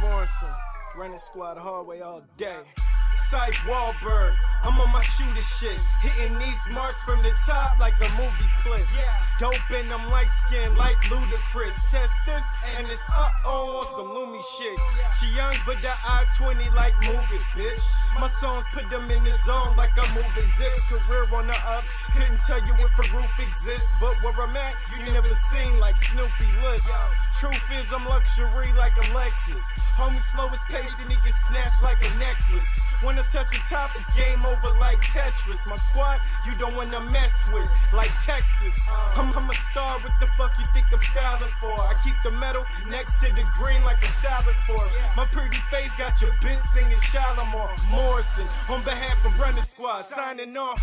Morrison, running squad hallway all day. Sight Wahlberg, I'm on my shooter shit. Hitting these marks from the top like a movie clip. Dope and I'm light skinned like Ludacris. Test this and it's on some Lumi shit. She young but the I-20 like move it, bitch. My songs put them in the zone like I'm moving zips. Career on the up, couldn't tell you if a roof exists. But where I'm at, you never seen like Snoopy looks. Truth is I'm luxury like a Lexus. Homie slow his pace and he get snatched like a necklace. Wanna touch the top, it's game over like Tetris. My squad, you don't wanna mess with, like Texas. I'm a star, what the fuck you think I'm styling for? I keep the metal next to the green like a salad fork. My pretty face got your bitch singing Shalimar Morrison. On behalf of Running Squad, signing off,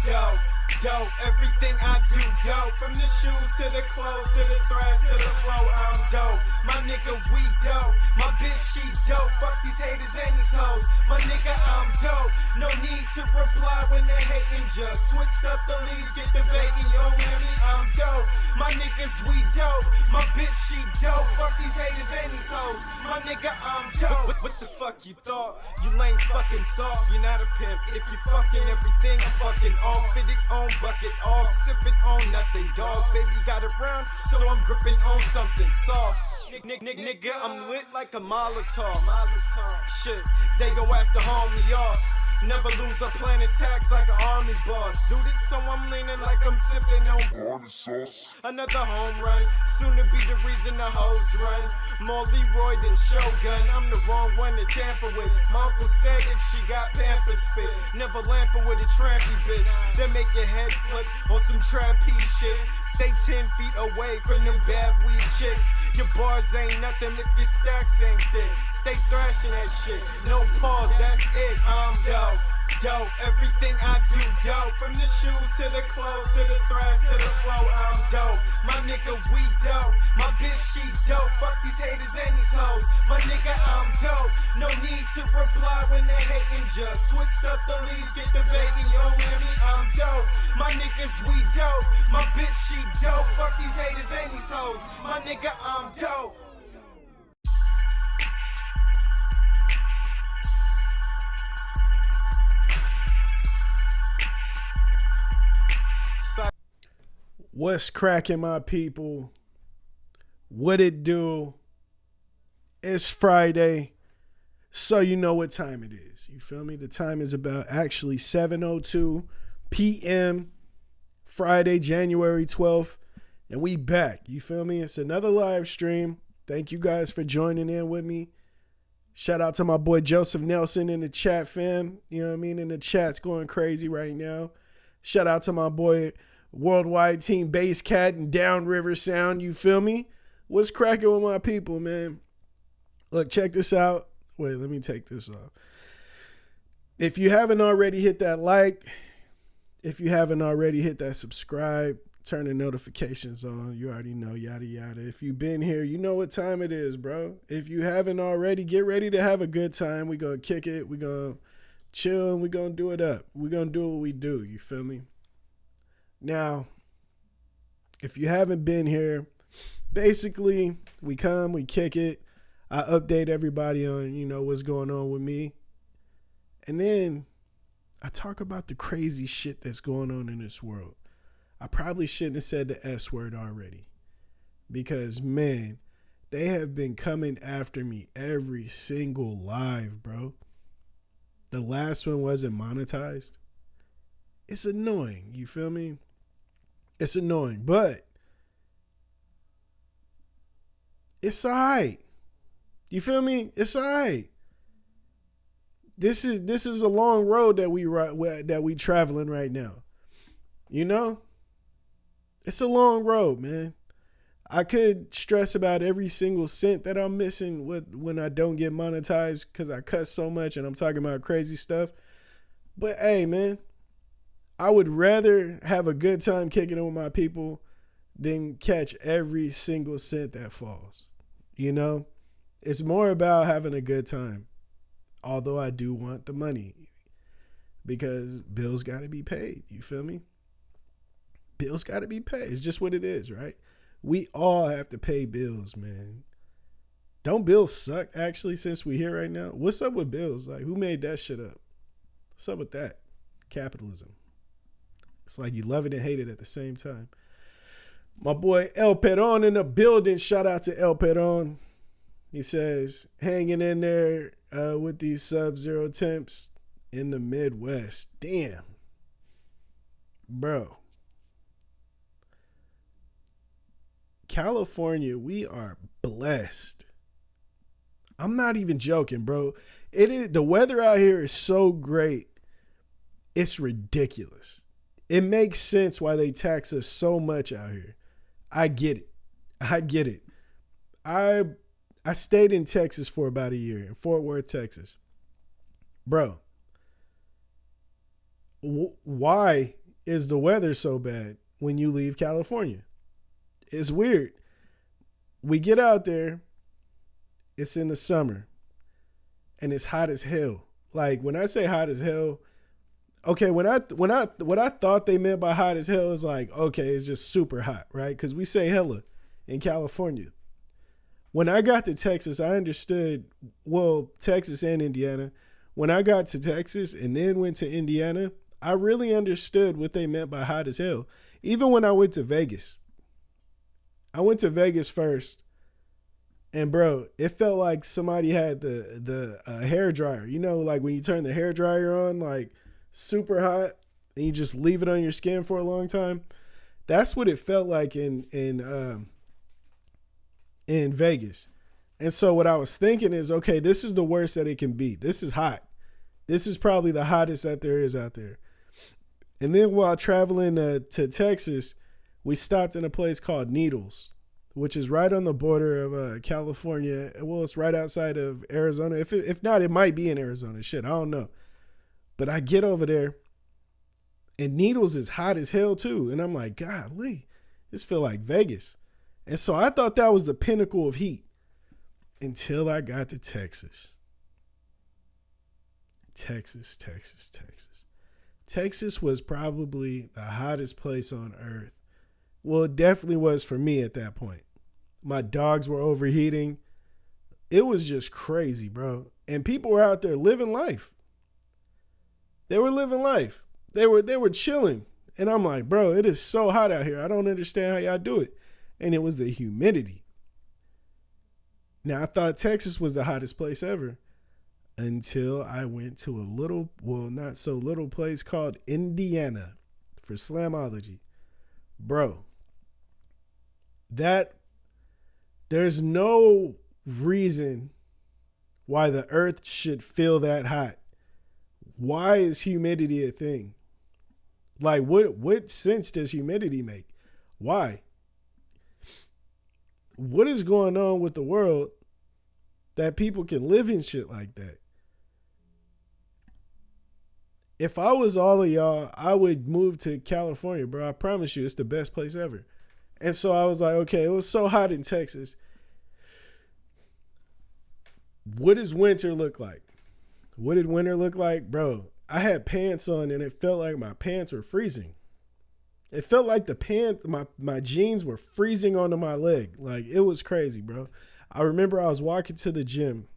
dope, everything I do, dope. From the shoes to the clothes, to the thrash, to the flow, I'm dope. My nigga, we dope. My bitch, she dope. Fuck these haters and these hoes. My nigga, I'm dope. No need to reply when they hating, just twist up the leaves, get the bacon, yo, Remy, I'm dope. My niggas, we dope. My bitch, she dope. Fuck these haters and these hoes. My nigga, I'm dope. What the fuck you thought? You lames fucking soft. You're not a pimp. If you fucking everything, I'm fucking off. Fit it on, bucket off. Sipping on nothing, dog. Baby got it round, so I'm gripping on something soft. Nigga, I'm lit like a Molotov. Shit, they go after haul me off. Never lose a planet tax like an army boss. Do this so I'm leaning like I'm sipping on party sauce. Another home run, soon to be the reason the hoes run. More Leroy than Shogun, I'm the wrong one to tamper with. My uncle said if she got Pampers spit, never lamping with a trampy bitch. Then make your head flip on some trapeze shit. Stay 10 feet away from them bad weed chicks. Your bars ain't nothing if your stacks ain't thick. Stay thrashing that shit, no pause, that's it. I'm dope, everything I do dope. From the shoes to the clothes, to the thrash, to the flow, I'm dope. My nigga, we dope. My bitch, she dope. Fuck these haters and these hoes. My nigga, I'm dope. No need to reply when they hating, just twist up the leaves, get the bacon, yo, Remy, I'm dope. My niggas, we dope. My bitch, she dope. Fuck these haters and these hoes. My nigga, I'm dope. What's cracking, my people? What it do? It's Friday, so you know what time it is. You feel me? The time is about actually 7:02 p.m. Friday, January 12th, and we back. You feel me? It's another live stream. Thank you guys for joining in with me. Shout out to my boy Joseph Nelson in the chat, fam. You know what I mean? And the chat's going crazy right now. Shout out to my boy Worldwide Team Bass Cat and Downriver Sound. You feel me? What's cracking with my people, man? Look, check this out. Wait, let me take this off. If you haven't already hit that like, if you haven't already hit that subscribe, turn the notifications on. You already know, yada, yada. If you've been here, you know what time it is, bro. If you haven't already, get ready to have a good time. We're going to kick it. We're going to chill, and we're going to do it up. We're going to do what we do. You feel me? Now, if you haven't been here, basically, we come, we kick it. I update everybody on, you know, what's going on with me. And then I talk about the crazy shit that's going on in this world. I probably shouldn't have said the S word already. Because, man, they have been coming after me every single live, bro. The last one wasn't monetized. It's annoying, you feel me? It's annoying, but it's all right. You feel me? It's all right. This is a long road that we traveling right now. You know? It's a long road, man. I could stress about every single cent that I'm missing when I don't get monetized because I cuss so much and I'm talking about crazy stuff. But hey, man, I would rather have a good time kicking it with my people than catch every single cent that falls. You know, it's more about having a good time. Although I do want the money because bills got to be paid. You feel me? Bills got to be paid. It's just what it is, right? We all have to pay bills, man. Don't bills suck, actually, since we here right now? What's up with bills? Like, who made that shit up? What's up with that? Capitalism. It's like you love it and hate it at the same time. My boy El Peron in the building. Shout out to El Peron. He says, hanging in there with these sub-zero temps in the Midwest. Damn. Bro. California, we are blessed. I'm not even joking, bro. The weather out here is so great. It's ridiculous. It makes sense why they tax us so much out here. I get it. I stayed in Texas for about a year, in Fort Worth, Texas. Bro, why is the weather so bad when you leave California? It's weird. We get out there, it's in the summer, and it's hot as hell. Like, when I say hot as hell, okay, what I thought they meant by hot as hell is like, okay, it's just super hot, right? Because we say hella in California. When I got to Texas, I understood, well, Texas and Indiana. When I got to Texas and then went to Indiana, I really understood what they meant by hot as hell. Even when I went to Vegas. I went to Vegas first. And bro, it felt like somebody had the hair dryer. You know, like when you turn the hair dryer on, like super hot, and you just leave it on your skin for a long time. That's what it felt like in Vegas. And so what I was thinking is, okay, this is the worst that it can be. This is hot. This is probably the hottest that there is out there. And then while traveling to Texas, we stopped in a place called Needles, which is right on the border of California. Well, it's right outside of Arizona. If not, it might be in Arizona. Shit, I don't know. But I get over there, and Needles is hot as hell too. And I'm like, golly, this feel like Vegas. And so I thought that was the pinnacle of heat until I got to Texas. Texas. Texas was probably the hottest place on earth. Well, it definitely was for me at that point. My dogs were overheating. It was just crazy, bro. And people were out there living life. They were living life. They were chilling. And I'm like, bro, it is so hot out here. I don't understand how y'all do it. And it was the humidity. Now, I thought Texas was the hottest place ever until I went to a little, well, not so little place called Indiana for Slamology. Bro, there's no reason why the earth should feel that hot. Why is humidity a thing? Like, what sense does humidity make? Why? What is going on with the world that people can live in shit like that? If I was all of y'all, I would move to California, bro. I promise you, it's the best place ever. And so I was like, okay, it was so hot in Texas. What does winter look like? What did winter look like? Bro, I had pants on and it felt like my pants were freezing. It felt like my jeans were freezing onto my leg. Like, it was crazy, bro. I remember I was walking to the gym.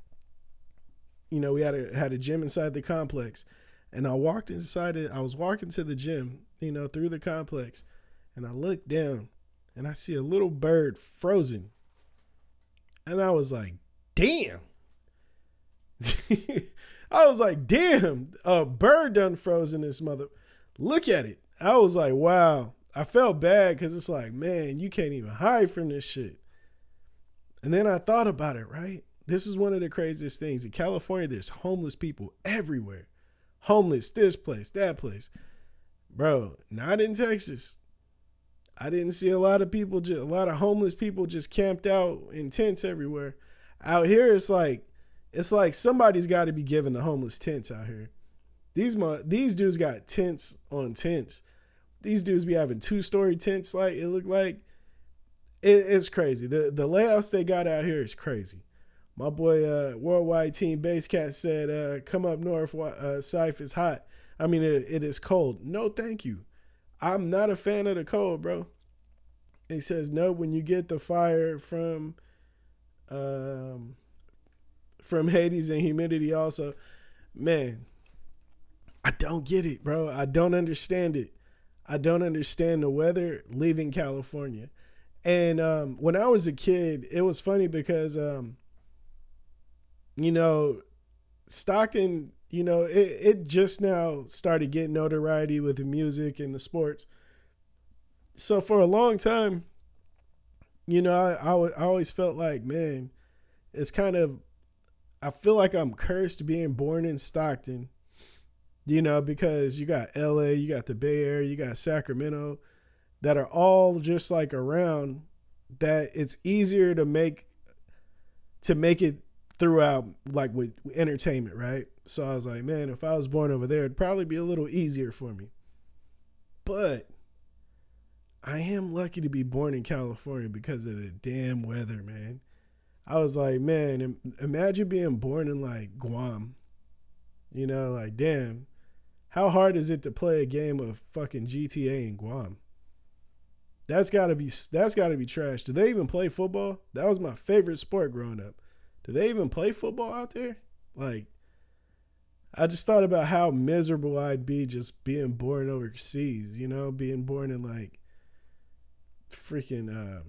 You know, we had a gym inside the complex. And I was walking to the gym, you know, through the complex. And I looked down and I see a little bird frozen. And I was like, damn. I was like, damn, a bird done frozen this mother. Look at it. I was like, wow. I felt bad because it's like, man, you can't even hide from this shit. And then I thought about it, right? This is one of the craziest things. In California, there's homeless people everywhere. Homeless, this place, that place. Bro, not in Texas. I didn't see a lot of homeless people just camped out in tents everywhere. Out here, it's like somebody's got to be giving the homeless tents out here. These dudes got tents on tents. These dudes be having 2-story tents, like it looked like. It's crazy. The layouts they got out here is crazy. My boy, Worldwide Team Basecat said, come up north, Syph is hot. I mean, it is cold. No, thank you. I'm not a fan of the cold, bro. He says, no, when you get the fire from from Hades and Humidity also. Man, I don't get it, bro. I don't understand it. I don't understand the weather leaving California. And when I was a kid, it was funny because, you know, Stockton, you know, it just now started getting notoriety with the music and the sports. So for a long time, you know, I always felt like, man, it's kind of, I feel like I'm cursed being born in Stockton, you know, because you got LA, you got the Bay Area, you got Sacramento that are all just like around, that it's easier to make it throughout, like with entertainment, right? So I was like, man, if I was born over there, it'd probably be a little easier for me. But I am lucky to be born in California because of the damn weather, man. I was like, man, imagine being born in like Guam. You know, like, damn, how hard is it to play a game of fucking GTA in Guam? That's gotta be trash. Do they even play football? That was my favorite sport growing up. Do they even play football out there? Like, I just thought about how miserable I'd be just being born overseas, you know, being born in like freaking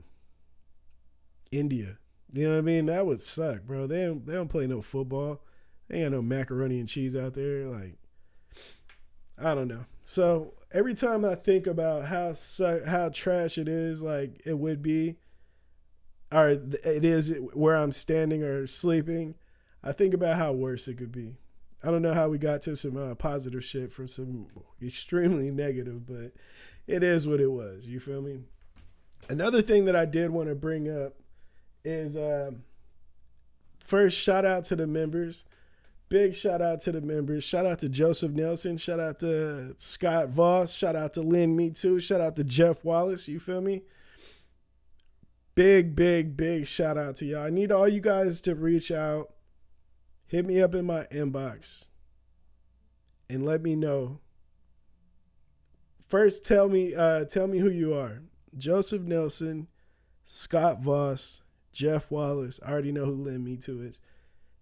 India. You know what I mean? That would suck, bro. They don't play no football. They ain't no macaroni and cheese out there. Like, I don't know. So every time I think about how trash it is, like it would be, or it is where I'm standing or sleeping, I think about how worse it could be. I don't know how we got to some positive shit from some extremely negative, but it is what it was. You feel me? Another thing that I did want to bring up is first, shout out to the members. Big shout out to the members. Shout out to Joseph Nelson. Shout out to Scott Voss. Shout out to Lynn Me Too. Shout out to Jeff Wallace. You feel me? Big shout out to y'all. I need all you guys to reach out. Hit me up in my inbox and let me know. First, tell me who you are. Joseph Nelson, Scott Voss, Jeff Wallace. I already know who Lynn Me Too is.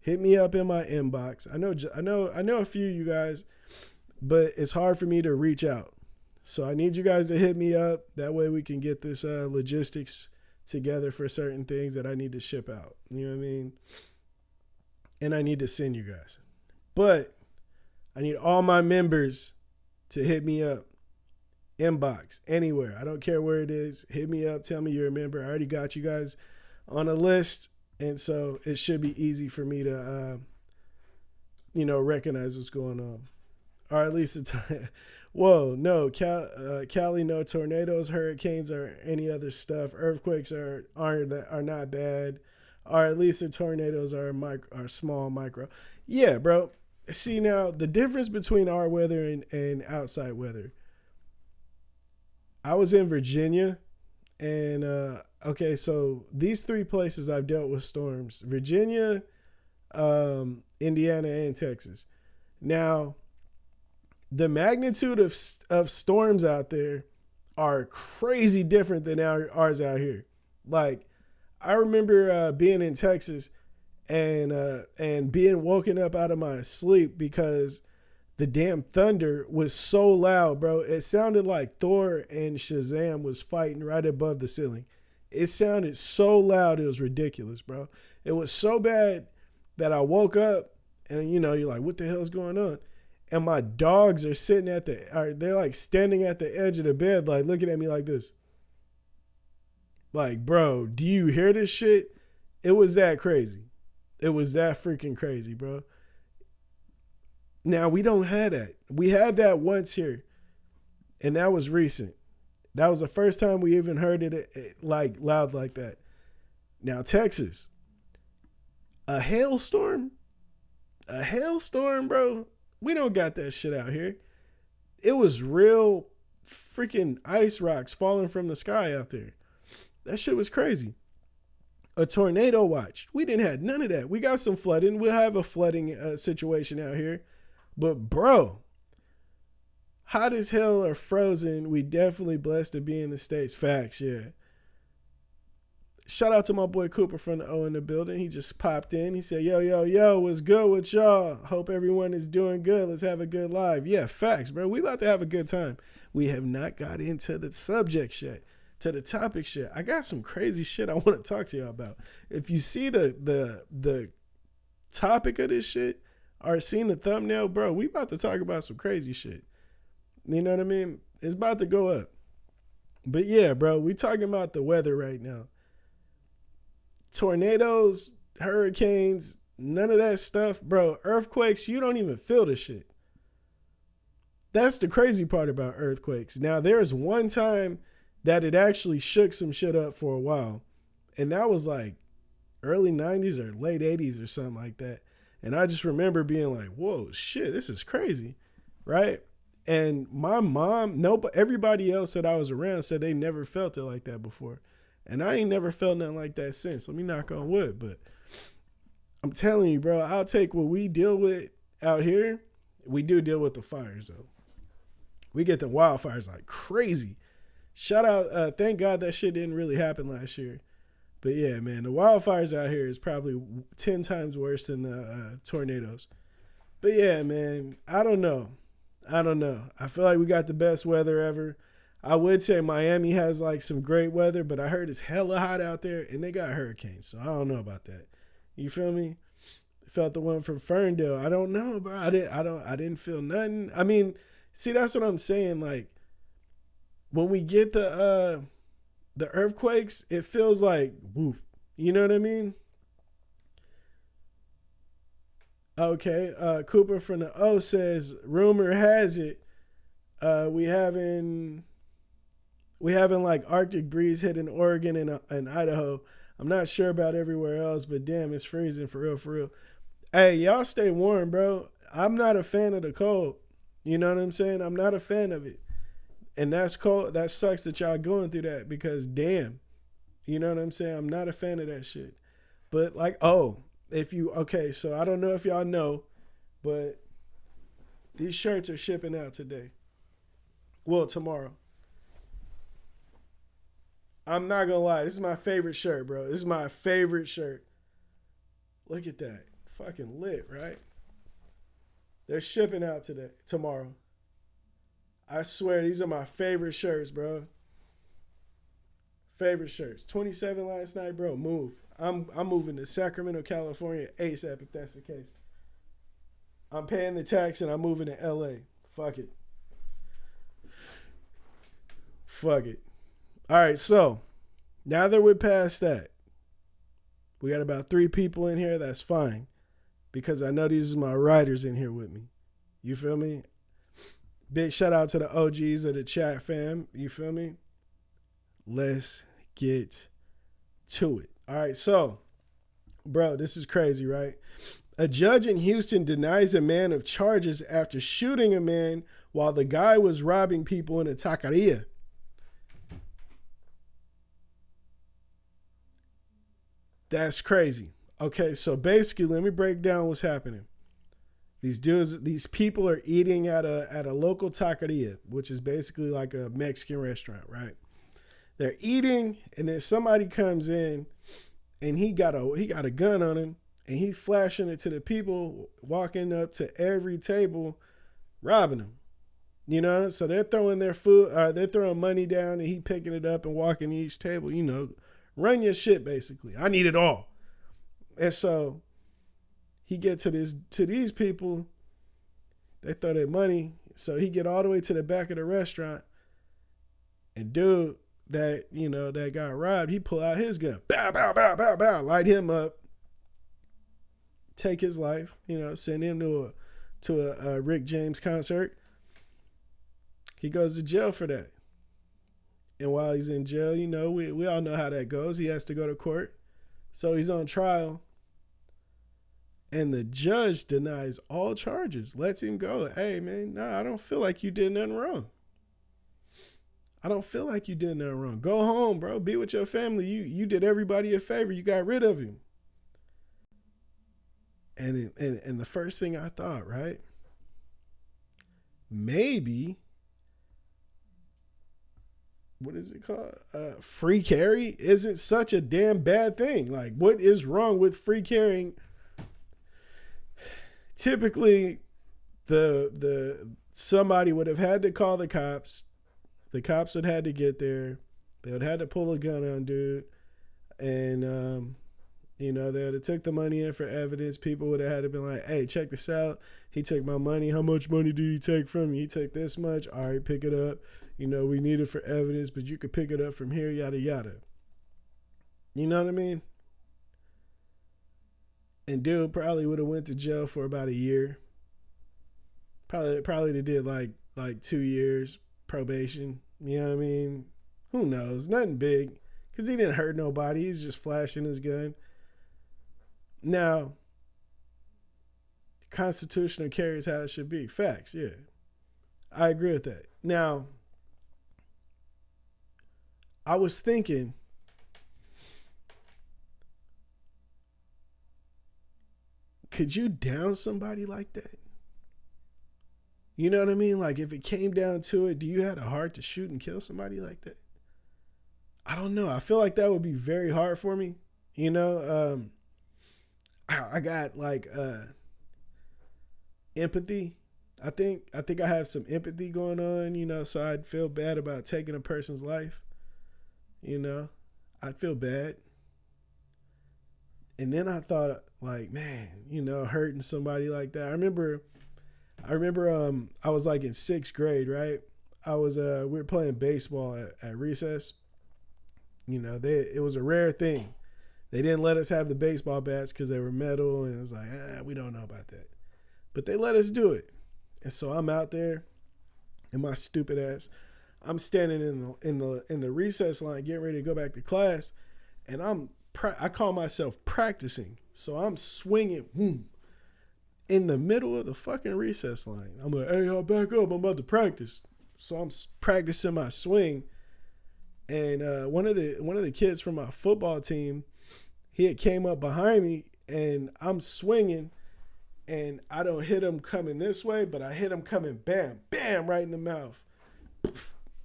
Hit me up in my inbox. I know a few of you guys, but it's hard for me to reach out. So I need you guys to hit me up. That way we can get this logistics together for certain things that I need to ship out. You know what I mean? And I need to send you guys. But I need all my members to hit me up. Inbox, anywhere. I don't care where it is. Hit me up. Tell me you're a member. I already got you guys on a list. And so it should be easy for me to, recognize what's going on. Or at least it's, whoa, no, Cali, no tornadoes, hurricanes, or any other stuff. Earthquakes are not bad. Or at least the tornadoes are small, micro. Yeah, bro. See, now, the difference between our weather and outside weather. I was in Virginia. And, okay, so these three places I've dealt with storms: Virginia, Indiana, and Texas. Now, the magnitude of storms out there are crazy different than ours out here. Like, I remember being in Texas and being woken up out of my sleep because the damn thunder was so loud, bro. It sounded like Thor and Shazam was fighting right above the ceiling. It sounded so loud, it was ridiculous, bro. It was so bad that I woke up and, you're like, what the hell's going on? And my dogs are they're like standing at the edge of the bed, like looking at me like this. Like, bro, do you hear this shit? It was that crazy. It was that freaking crazy, bro. Now, we don't have that. We had that once here, and that was recent. That was the first time we even heard it like loud like that. Now, Texas, a hailstorm, bro. We don't got that shit out here. It was real freaking ice rocks falling from the sky out there. That shit was crazy. A tornado watch. We didn't have none of that. We got some flooding. We'll have a flooding situation out here. But, bro, hot as hell or frozen, we definitely blessed to be in the States. Facts, yeah. Shout out to my boy Cooper from the O in the building. He just popped in. He said, yo, yo, yo, what's good with y'all? Hope everyone is doing good. Let's have a good live. Yeah, facts, bro. We about to have a good time. We have not got into the subject yet, to the topic yet. I got some crazy shit I want to talk to y'all about. If you see the topic of this shit or seen the thumbnail, bro, we about to talk about some crazy shit. You know what I mean? It's about to go up. But yeah, bro, we talking about the weather right now. Tornadoes, hurricanes, none of that stuff, bro. Earthquakes, you don't even feel the shit. That's the crazy part about earthquakes. Now, there's one time that it actually shook some shit up for a while, and that was like early 90s or late 80s or something like that. And I just remember being like, whoa, shit, this is crazy, right? And my mom, everybody else that I was around said they never felt it like that before. And I ain't never felt nothing like that since. Let me knock on wood. But I'm telling you, bro, I'll take what we deal with out here. We do deal with the fires, though. We get the wildfires like crazy. Shout out. Thank God that shit didn't really happen last year. But yeah, man, the wildfires out here is probably 10 times worse than the tornadoes. But yeah, man, I don't know. I feel like we got the best weather ever. I would say Miami has like some great weather, but I heard it's hella hot out there and they got hurricanes. So I don't know about that. You feel me? Felt the one from Ferndale. I don't know, bro. I didn't feel nothing. I mean, see, that's what I'm saying. Like when we get the earthquakes, it feels like woof. You know what I mean? Okay. Cooper from the O says, rumor has it, we having like Arctic breeze hitting Oregon and Idaho. I'm not sure about everywhere else, but damn, it's freezing for real, for real. Hey, y'all stay warm, bro. I'm not a fan of the cold. You know what I'm saying? I'm not a fan of it. And that's cold. That sucks that y'all going through that because damn, you know what I'm saying? I'm not a fan of that shit. But like, so I don't know if y'all know, but these shirts are shipping out today. Well, tomorrow. I'm not gonna lie, this is my favorite shirt, bro. This is my favorite shirt. Look at that. Fucking lit, right? They're shipping out tomorrow. I swear, these are my favorite shirts, bro. Favorite shirts. 27 last night, bro. Move. I'm moving to Sacramento, California ASAP if that's the case. I'm paying the tax and I'm moving to LA. Fuck it. All right, so now that we're past that, we got about 3 people in here. That's fine because I know these are my riders in here with me. You feel me? Big shout out to the OGs of the chat fam. You feel me? Let's get to it. All right, so, bro, this is crazy, right? A judge in Houston denies a man of charges after shooting a man while the guy was robbing people in a taqueria. That's crazy. Okay, so basically, let me break down what's happening. These people are eating at a local taqueria, which is basically like a Mexican restaurant, right? They're eating, and then somebody comes in, and he got a gun on him, and he flashing it to the people walking up to every table, robbing them. You know, so they're throwing their food, they're throwing money down, and he picking it up and walking to each table. You know, run your shit basically. I need it all. And so he get to these people, they throw their money, so he get all the way to the back of the restaurant, and dude that got robbed, he pull out his gun, bow, bow, bow, bow, bow, light him up, take his life, send him to a Rick James concert. He goes to jail for that. And while he's in jail, we all know how that goes. He has to go to court. So he's on trial. And the judge denies all charges, lets him go. Hey, man, I don't feel like you did nothing wrong. Go home, bro. Be with your family. You did everybody a favor. You got rid of him. And the first thing I thought, right? Maybe what is it called? Free carry isn't such a damn bad thing. Like, what is wrong with free carrying? Typically, the somebody would have had to call the cops. The cops would have had to get there. They would have had to pull a gun on dude. And, you know, they would have took the money in for evidence. People would have had to be like, hey, check this out. He took my money. How much money did he take from me? He took this much. All right, pick it up. You know, we need it for evidence, but you could pick it up from here, yada, yada. You know what I mean? And dude probably would have went to jail for about a year. Probably they did like 2 years probation. You know what I mean? Who knows? Nothing big. Because he didn't hurt nobody. He's just flashing his gun. Now, constitutional carry is how it should be. Facts, yeah. I agree with that. Now, I was thinking, could you down somebody like that? You know what I mean? Like, if it came down to it, do you have a heart to shoot and kill somebody like that? I don't know. I feel like that would be very hard for me. You know, I got like empathy. I think I have some empathy going on, you know, so I'd feel bad about taking a person's life. You know, I'd feel bad. And then I thought, like, man, you know, hurting somebody like that. I remember I was like in 6th grade, right? We were playing baseball at recess. You know, it was a rare thing. They didn't let us have the baseball bats because they were metal, and it was like, we don't know about that. But they let us do it. And so I'm out there, and my stupid ass, I'm standing in the recess line, getting ready to go back to class, and I call myself practicing. So I'm swinging in the middle of the fucking recess line. I'm like, hey, y'all back up. I'm about to practice. So I'm practicing my swing. And one of the kids from my football team, he had came up behind me, and I'm swinging, and I don't hit him coming this way, but I hit him coming bam, bam, right in the mouth.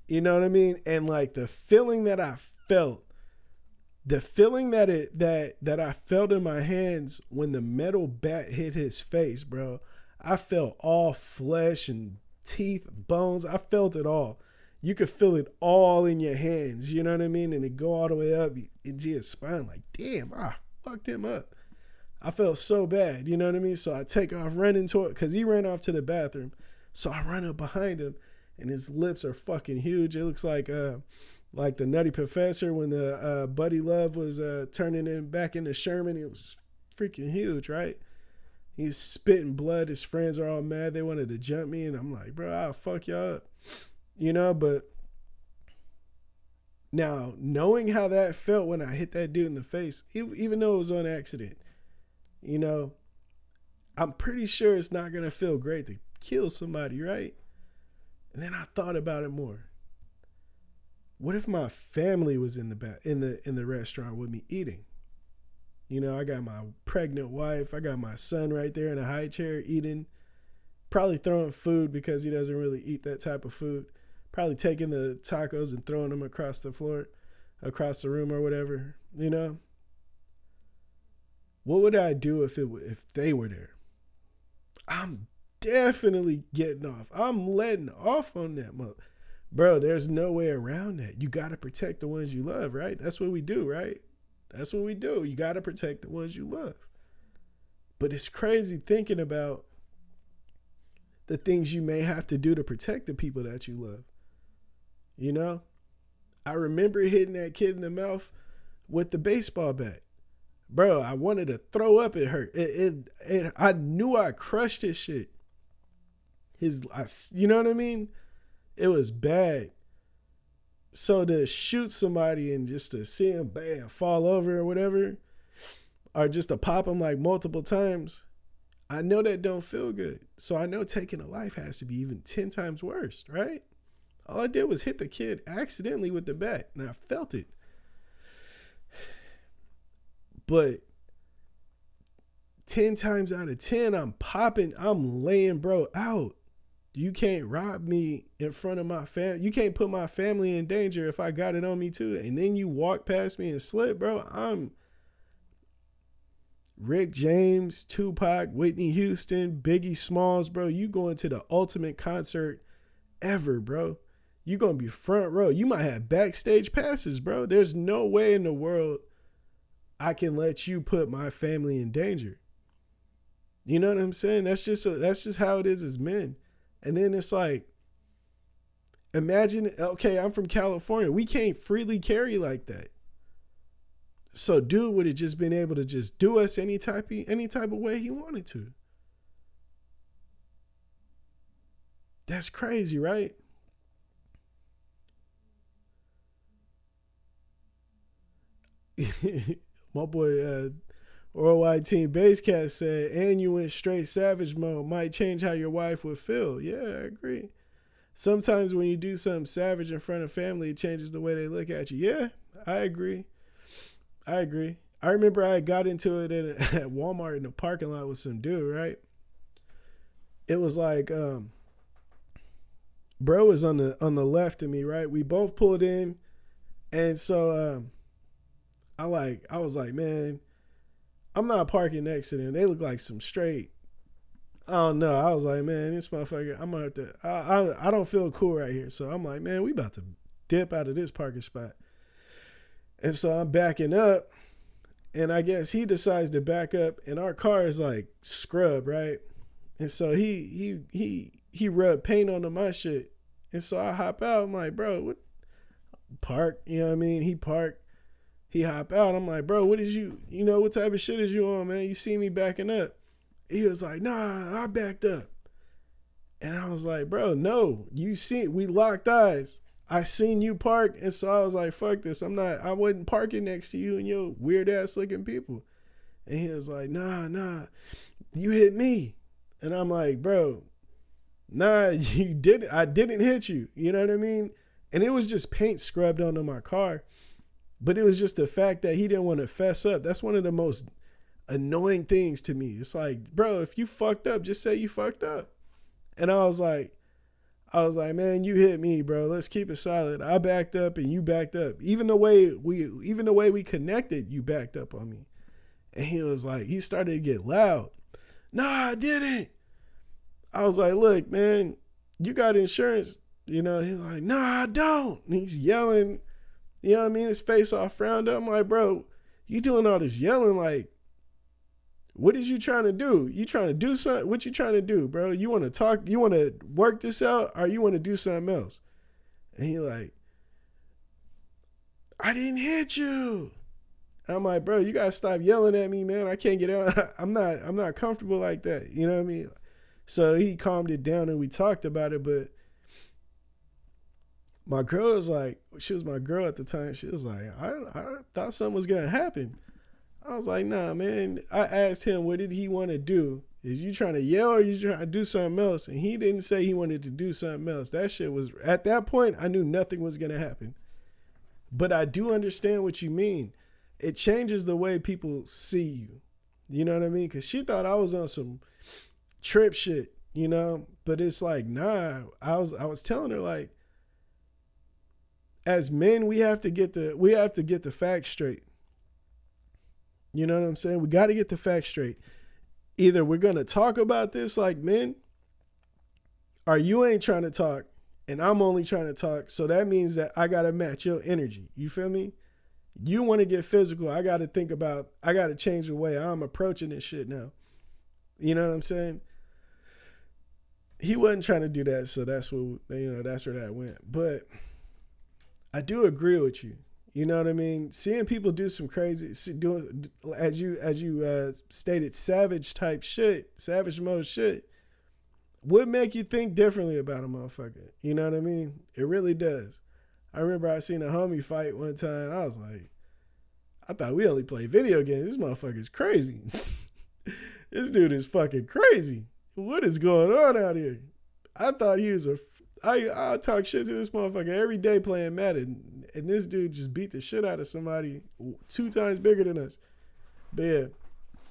You know what I mean? And like the feeling that I felt, the feeling that I felt in my hands when the metal bat hit his face, bro, I felt all flesh and teeth, bones. I felt it all. You could feel it all in your hands, you know what I mean? And it go all the way up into your spine, like, damn, I fucked him up. I felt so bad, you know what I mean? So I take off running toward, because he ran off to the bathroom. So I run up behind him, and his lips are fucking huge. It looks like the Nutty Professor when the Buddy Love was turning him back into Sherman. It was freaking huge, right? He's spitting blood. His friends are all mad. They wanted to jump me, and I'm like, bro, I'll fuck y'all up. You know, but now knowing how that felt when I hit that dude in the face, even though it was on accident, you know, I'm pretty sure it's not going to feel great to kill somebody, right? And then I thought about it more. What if my family was in the restaurant with me eating? You know, I got my pregnant wife, I got my son right there in a high chair eating, probably throwing food because he doesn't really eat that type of food. Probably taking the tacos and throwing them across the floor, across the room or whatever, you know? What would I do if they were there? I'm definitely getting off. I'm letting off on that mother. Bro, there's no way around that. You got to protect the ones you love, right? That's what we do, right? That's what we do. You got to protect the ones you love. But it's crazy thinking about the things you may have to do to protect the people that you love. You know, I remember hitting that kid in the mouth with the baseball bat. Bro, I wanted to throw up. It hurt. I knew I crushed his shit. You know what I mean? It was bad. So to shoot somebody and just to see him, bam, fall over or whatever, or just to pop him like multiple times, I know that don't feel good. So I know taking a life has to be even 10 times worse, right? All I did was hit the kid accidentally with the bat, and I felt it. But 10 times out of 10, I'm popping, I'm laying bro out. You can't rob me in front of my family. You can't put my family in danger if I got it on me too. And then you walk past me and slip, bro. I'm Rick James, Tupac, Whitney Houston, Biggie Smalls, bro. You going to the ultimate concert ever, bro. You going to be front row. You might have backstage passes, bro. There's no way in the world I can let you put my family in danger. You know what I'm saying? That's just how it is as men. And then it's like, imagine, okay, I'm from California. We can't freely carry like that. So dude would have just been able to just do us any type of way he wanted to. That's crazy, right? My boy Worldwide Team Basecat said, and you went straight savage mode, might change how your wife would feel. Yeah, I agree. Sometimes when you do something savage in front of family, it changes the way they look at you. Yeah, I agree. I remember I got into it at Walmart in the parking lot with some dude, right? It was like, bro was on the left of me, right? We both pulled in. And so I was like, man, I'm not parking next to them. They look like some straight, I don't know. I was like, man, this motherfucker, I'm gonna have to, I don't feel cool right here. So I'm like, man, we about to dip out of this parking spot. And so I'm backing up, and I guess he decides to back up, and our car is like scrubbed, right? And so he rubbed paint onto my shit. And so I hop out. I'm like, bro, what? Park, you know what I mean? He parked. He hop out. I'm like, bro, what what type of shit is you on, man? You see me backing up. He was like, nah, I backed up. And I was like, bro, no, we locked eyes. I seen you park. And so I was like, fuck this. I wasn't parking next to you and your weird ass looking people. And he was like, nah, you hit me. And I'm like, bro, nah, you didn't. I didn't hit you. You know what I mean? And it was just paint scrubbed onto my car. But it was just the fact that he didn't want to fess up. That's one of the most annoying things to me. It's like, bro, if you fucked up, just say you fucked up. And I was like, man, you hit me, bro. Let's keep it solid. I backed up and you backed up. Even the way we connected, you backed up on me. And he was like, he started to get loud. No, I didn't. I was like, look, man, you got insurance. He's like, no, I don't. And he's yelling. You know what I mean? His face all frowned up. I'm like, bro, you doing all this yelling, like, what is you trying to do? You trying to do something? What you trying to do, bro? You want to talk? You want to work this out, or you want to do something else? And he like, I didn't hit you. I'm like, bro, you gotta stop yelling at me, man. I can't get out. I'm not comfortable like that. You know what I mean? So he calmed it down and we talked about it, but my girl was like, she was my girl at the time. She was like, I thought something was going to happen. I was like, nah, man. I asked him, what did he want to do? Is you trying to yell or you trying to do something else? And he didn't say he wanted to do something else. That shit was, at that point, I knew nothing was going to happen. But I do understand what you mean. It changes the way people see you. You know what I mean? Because she thought I was on some trip shit, But it's like, nah. I was telling her, like, as men, we have to get the facts straight. You know what I'm saying? We got to get the facts straight. Either we're going to talk about this like men, or you ain't trying to talk and I'm only trying to talk. So that means that I got to match your energy. You feel me? You want to get physical. I got to change the way I'm approaching this shit now. You know what I'm saying? He wasn't trying to do that. So that's that's where that went. But I do agree with you. You know what I mean? Seeing people do some crazy, as you stated, savage mode shit, would make you think differently about a motherfucker. You know what I mean? It really does. I remember I seen a homie fight one time. I was like, I thought we only play video games. This motherfucker's crazy. This dude is fucking crazy. What is going on out here? I thought he was I talk shit to this motherfucker every day playing Madden, and this dude just beat the shit out of somebody 2 times bigger than us. But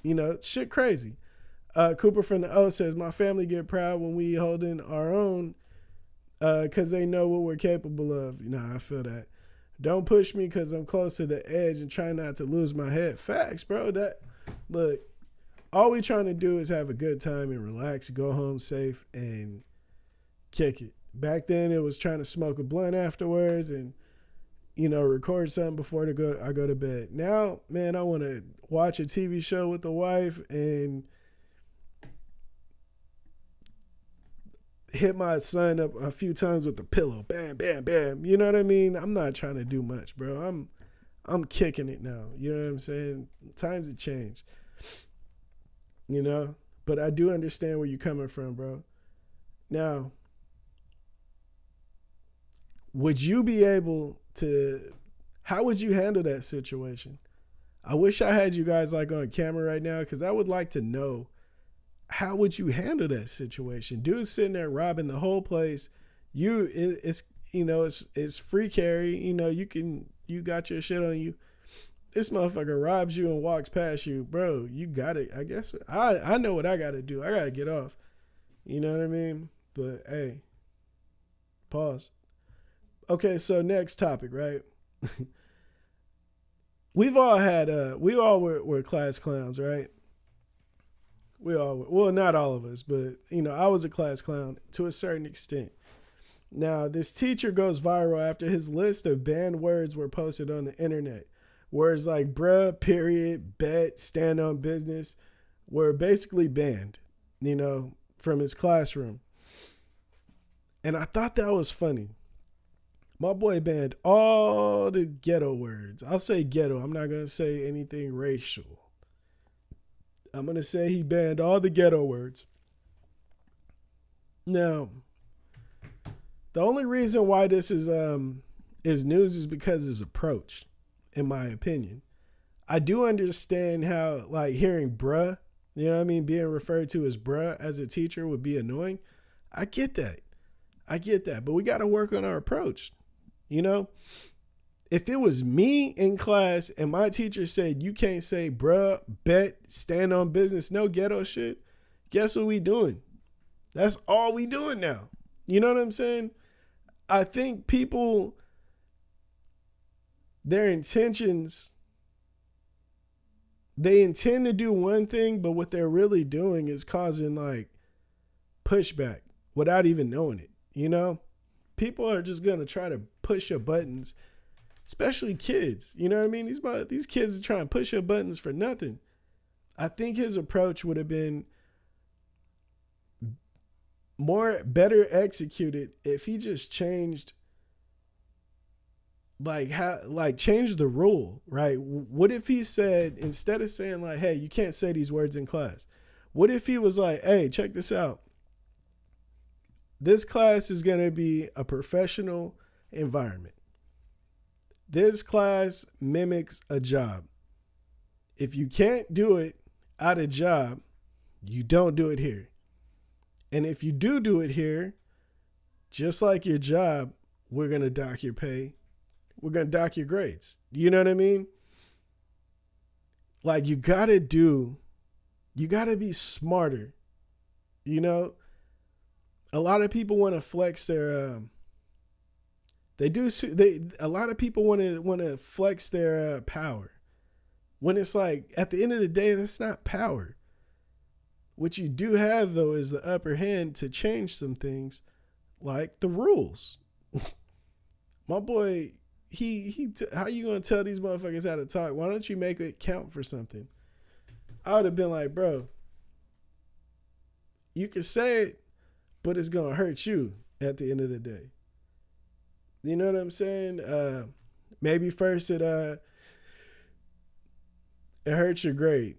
yeah, shit crazy. Cooper from the O says, my family get proud when we holding our own because they know what we're capable of. I feel that. Don't push me because I'm close to the edge and try not to lose my head. Facts, bro. Look, all we trying to do is have a good time and relax, go home safe, and kick it. Back then, it was trying to smoke a blunt afterwards and, record something before I go to bed. Now, man, I want to watch a TV show with the wife and hit my son up a few times with the pillow. Bam, bam, bam. You know what I mean? I'm not trying to do much, bro. I'm kicking it now. You know what I'm saying? Times have changed. But I do understand where you're coming from, bro. Now, would you be able to, how would you handle that situation? I wish I had you guys like on camera right now because I would like to know, how would you handle that situation? Dude's sitting there robbing the whole place. It's free carry. You got your shit on you. This motherfucker robs you and walks past you, bro. You got it. I guess I know what I got to do. I got to get off. You know what I mean? But hey, pause. Okay, so next topic, right? we all were class clowns, right? We all were. Well, not all of us, but I was a class clown to a certain extent. Now, this teacher goes viral after his list of banned words were posted on the internet. Words like bruh, period, bet, stand on business were basically banned, from his classroom. And I thought that was funny. My boy banned all the ghetto words. I'll say ghetto. I'm not going to say anything racial. I'm going to say he banned all the ghetto words. Now, the only reason why this is news is because his approach, in my opinion. I do understand how, like, hearing bruh, being referred to as bruh as a teacher would be annoying. I get that. But we got to work on our approach. If it was me in class and my teacher said, you can't say bruh, bet, stand on business, no ghetto shit, guess what we doing? That's all we doing now. You know what I'm saying? I think people, their intentions, they intend to do one thing, but what they're really doing is causing like pushback without even knowing it. People are just going to try to push your buttons, especially kids. You know what I mean? These kids are trying to push your buttons for nothing. I think his approach would have been better executed if he just changed change the rule, right? What if he said, instead of saying like, hey, you can't say these words in class, what if he was like, hey, check this out. This class is going to be a professional environment. This class mimics a job. If you can't do it at a job, you don't do it here. And if you do it here, just like your job, we're going to dock your pay. We're going to dock your grades. You know what I mean? Like, you got to be smarter. A lot of people want to flex their, a lot of people want to flex their power. When it's like, at the end of the day, that's not power. What you do have, though, is the upper hand to change some things, like the rules. My boy, how you gonna tell these motherfuckers how to talk? Why don't you make it count for something? I would have been like, bro, you can say it, but it's gonna hurt you at the end of the day. You know what I'm saying? Maybe first it hurts your grade,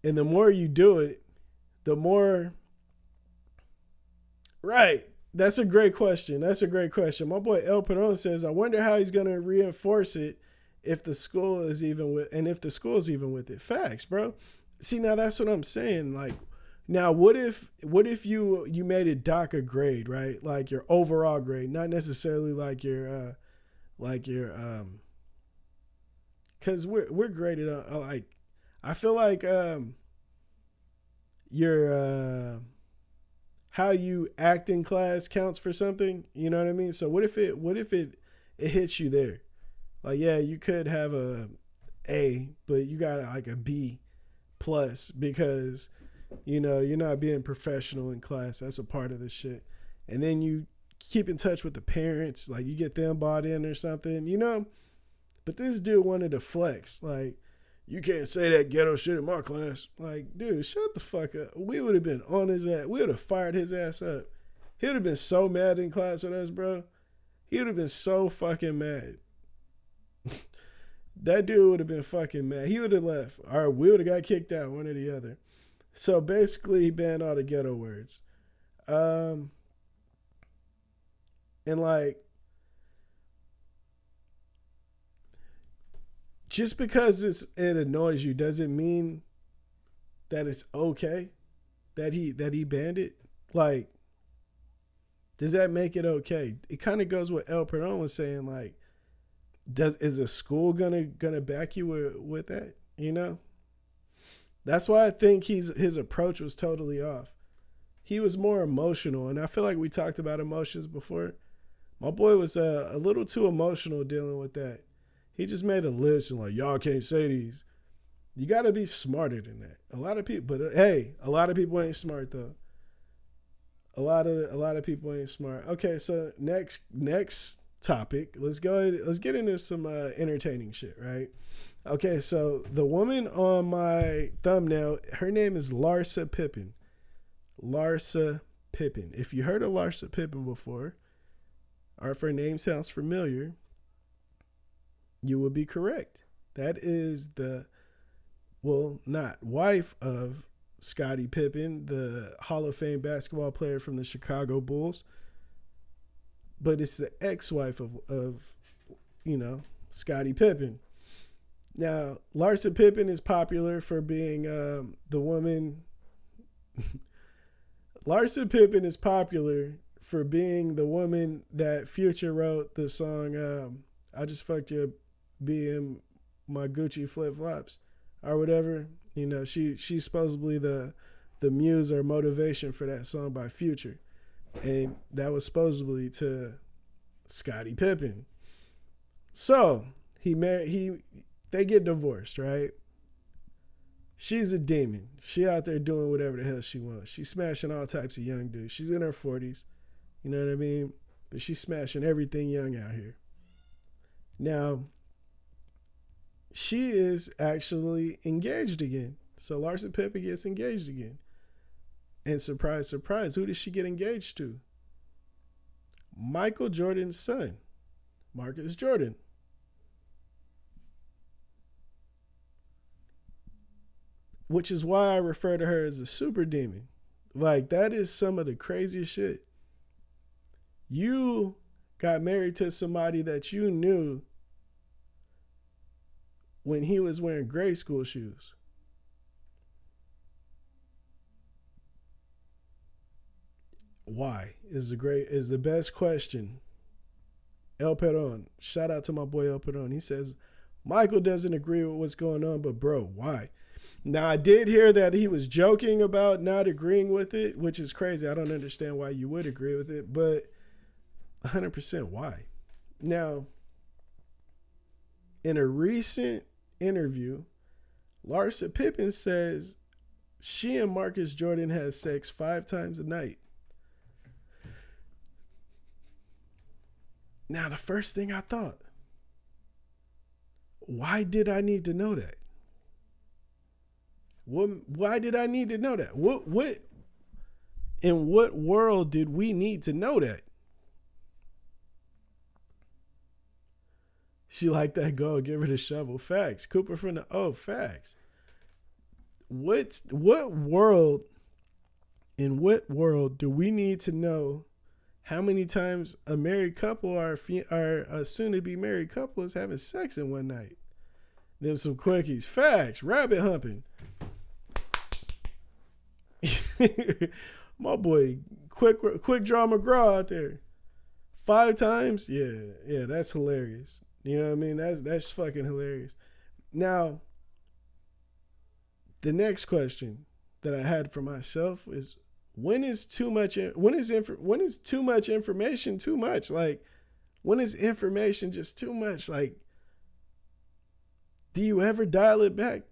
and the more you do it, the more. Right. That's a great question. My boy El Perón says, I wonder how he's going to reinforce it if the school is even with it. Facts, bro. See, now that's what I'm saying. Like, now what if you made it dock a grade, right? Like your overall grade, not necessarily like your cause we're graded on, like, I feel like, your how you act in class counts for something. You know what I mean? So what if it hits you there? Like, yeah, you could have a A, but you got like a B plus because, you know, you're not being professional in class. That's a part of the shit. And then you keep in touch with the parents, like you get them bought in or something, you know? But this dude wanted to flex. Like, you can't say that ghetto shit in my class. Like, dude, shut the fuck up. We would have been on his ass. We would have fired his ass up. He would have been so mad in class with us, bro. He would have been so fucking mad. That dude would have been fucking mad. He would have left. Or we would have got kicked out, one or the other. So basically, he banned all the ghetto words. And like, just because it annoys you doesn't mean that it's okay that he banned it. Like, does that make it okay? It kind of goes what El Peron was saying. Like, is a school gonna back you with that? You know, that's why I think his approach was totally off. He was more emotional, and I feel like we talked about emotions before. My boy was a little too emotional dealing with that. He just made a list and like, y'all can't say these. You got to be smarter than that. A lot of people, but hey, a lot of people ain't smart though. A lot of people ain't smart. Okay, so next topic. Let's get into some entertaining shit, right? Okay, so the woman on my thumbnail, her name is Larsa Pippen. Larsa Pippen. If you heard of Larsa Pippen before, or if her name sounds familiar, you would be correct. That is not wife of Scottie Pippen, the Hall of Fame basketball player from the Chicago Bulls, but it's the ex-wife of Scottie Pippen. Now, Larsa Pippen is popular for being the woman. Larsa Pippen is popular for being the woman that Future wrote the song I Just Fucked Your BM My Gucci Flip Flops or whatever. You know, she's supposedly the muse or motivation for that song by Future. And that was supposedly to Scottie Pippen. So they get divorced, right? She's a demon. She out there doing whatever the hell she wants. She's smashing all types of young dudes. She's in her 40s. You know what I mean? But she's smashing everything young out here. Now, she is actually engaged again. So Larsa Pippen gets engaged again. And surprise, surprise, who does she get engaged to? Michael Jordan's son, Marcus Jordan. Which is why I refer to her as a super demon. Like, that is some of the craziest shit. You got married to somebody that you knew when he was wearing grade school shoes. Why is the best question. El Peron, shout out to my boy El Peron. He says, Michael doesn't agree with what's going on, but bro, why? Now, I did hear that he was joking about not agreeing with it, which is crazy. I don't understand why you would agree with it, but 100% why? Now, in a recent interview, Larsa Pippen says she and Marcus Jordan had sex 5 times a night. Now, the first thing I thought, why did I need to know that? Why did I need to know that? What in what world did we need to know that? She like that go, give her the shovel. Facts. Cooper from the facts. In what world do we need to know how many times a married couple or a soon-to-be married couple is having sex in one night? Them some quickies. Facts. Rabbit humping. My boy, quick draw McGraw out there. 5 times? Yeah, that's hilarious. You know what I mean? That's fucking hilarious. Now, the next question. that I had for myself is when is too much information too much? Like, when is information just too much? Like, do you ever dial it back?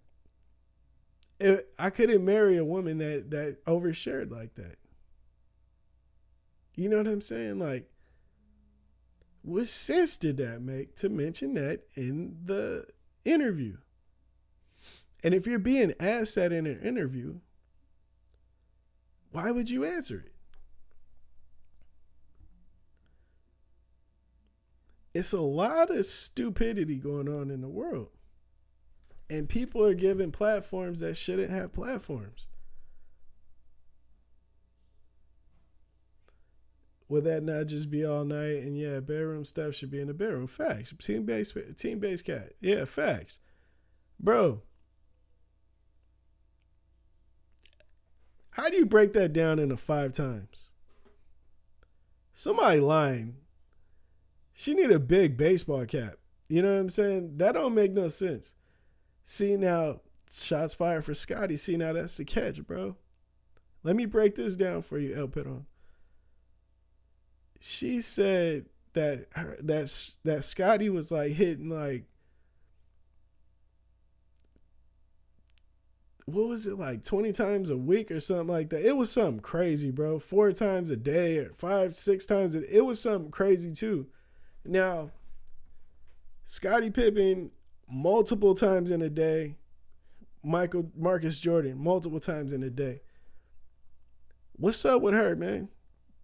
I couldn't marry a woman that overshared like that. You know what I'm saying? Like, what sense did that make to mention that in the interview? And if you're being asked that in an interview, why would you answer it? It's a lot of stupidity going on in the world. And people are given platforms that shouldn't have platforms. Would that not just be all night? And yeah, bedroom stuff should be in the bedroom. Facts. Team-based cat. Yeah, facts. Bro, how do you break that down into 5 times? Somebody lying. She need a big baseball cap. You know what I'm saying? That don't make no sense. See, now, shots fired for Scotty. See, now that's the catch, bro. Let me break this down for you, El Piton. She said that Scotty was like hitting like, what was it, like 20 times a week or something like that? It was something crazy, bro. 4 times a day or 5, 6 times a day. It was something crazy too. Now, Scottie Pippen multiple times in a day. Marcus Jordan multiple times in a day. What's up with her, man?